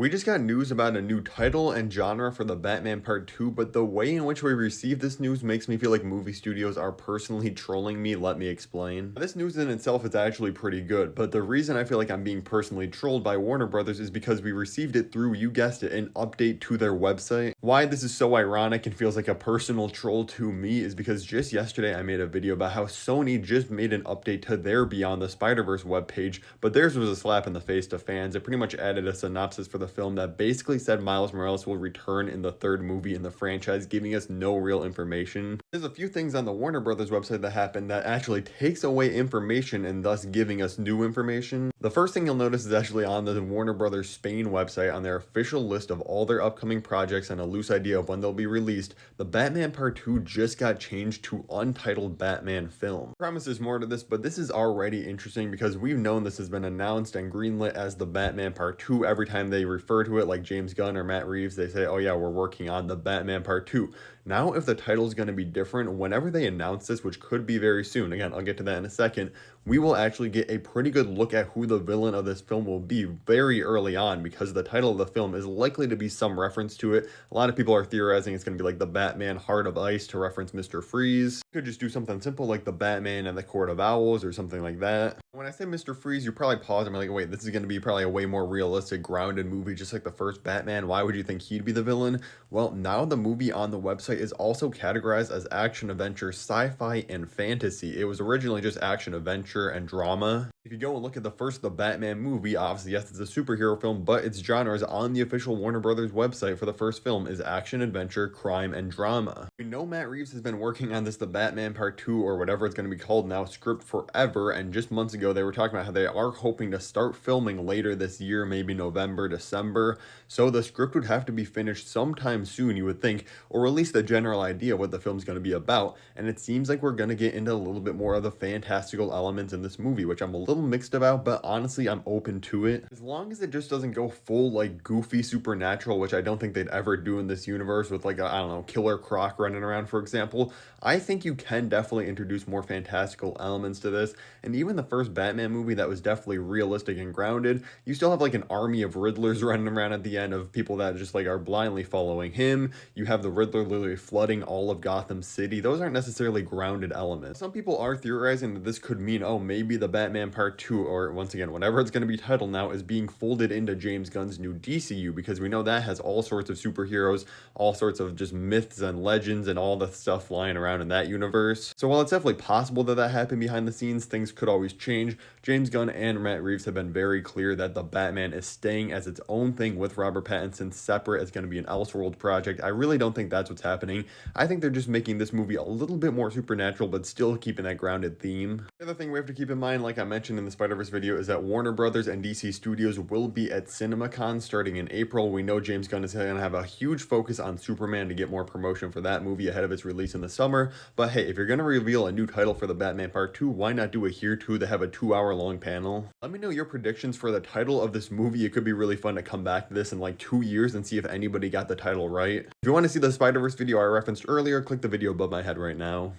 We just got news about a new title and genre for The Batman Part 2, but the way in which we received this news makes me feel like movie studios are personally trolling me. Let me explain. This news in itself is actually pretty good, but the reason I feel like I'm being personally trolled by Warner Brothers is because we received it through, you guessed it, an update to their website. Why this is so ironic and feels like a personal troll to me is because just yesterday I made a video about how Sony just made an update to their Beyond the Spider-Verse webpage, but theirs was a slap in the face to fans. It pretty much added a synopsis for the film that basically said Miles Morales will return in the third movie in the franchise, giving us no real information. There's a few things on the Warner Brothers website that happened that actually takes away information and thus giving us new information. The first thing you'll notice is actually on the Warner Brothers Spain website on their official list of all their upcoming projects and a loose idea of when they'll be released. The Batman Part 2 just got changed to Untitled Batman Film. I promise there's more to this, but this is already interesting because we've known this has been announced and greenlit as the Batman Part 2 every time they refer to it, like James Gunn or Matt Reeves, they say, oh yeah, we're working on the Batman Part 2. Now, if the title is going to be different, whenever they announce this, which could be very soon, again, I'll get to that in a second, we will actually get a pretty good look at who the villain of this film will be very early on, because the title of the film is likely to be some reference to it. A lot of people are theorizing it's going to be like the Batman Heart of Ice to reference Mr. Freeze. Could just do something simple like the Batman and the Court of Owls or something like that. When I say Mr. Freeze, you probably pause and be like, wait, this is going to be probably a way more realistic, grounded movie, just like the first Batman. Why would you think he'd be the villain? Well, now the movie on the website is also categorized as action, adventure, sci-fi, and fantasy. It was originally just action, adventure, and drama. If you go and look at the first The Batman movie, obviously, yes, it's a superhero film, but its genres on the official Warner Brothers website for the first film is action, adventure, crime, and drama. We know Matt Reeves has been working on this The Batman Part 2, or whatever it's going to be called now, script forever, and just months ago they were talking about how they are hoping to start filming later this year, maybe November, December, so the script would have to be finished sometime soon, you would think, or at least the general idea of what the film's going to be about, and it seems like we're going to get into a little bit more of the fantastical elements in this movie, which I'm a little mixed about, but honestly, I'm open to it. As long as it just doesn't go full, like, goofy supernatural, which I don't think they'd ever do in this universe with, like, I don't know, Killer Croc running around, for example, I think you can definitely introduce more fantastical elements to this, and even the first Batman movie that was definitely realistic and grounded, you still have, like, an army of Riddlers running around at the end of people that just, like, are blindly following him. You have the Riddler literally flooding all of Gotham City. Those aren't necessarily grounded elements. Some people are theorizing that this could mean, oh, maybe the Batman Part 2, or once again, whatever it's going to be titled now, is being folded into James Gunn's new DCU, because we know that has all sorts of superheroes, all sorts of just myths and legends and all the stuff flying around in that universe. So while it's definitely possible that that happened behind the scenes, things could always change. James Gunn and Matt Reeves have been very clear that the Batman is staying as its own thing with Robert Pattinson separate. It's going to be an Elseworld project. I really don't think that's what's happening. I think they're just making this movie a little bit more supernatural, but still keeping that grounded theme. The other thing we have to keep in mind, like I mentioned in the Spider-Verse video, is that Warner Brothers and DC Studios will be at CinemaCon starting in April. We know James Gunn is going to have a huge focus on Superman to get more promotion for that movie ahead of its release in the summer. But hey, if you're going to reveal a new title for the Batman Part 2, why not do it here too? They have a 2-hour-long panel. Let me know your predictions for the title of this movie. It could be really fun to come back to this in like 2 years and see if anybody got the title right. If you want to see the Spider-Verse video I referenced earlier, click the video above my head right now.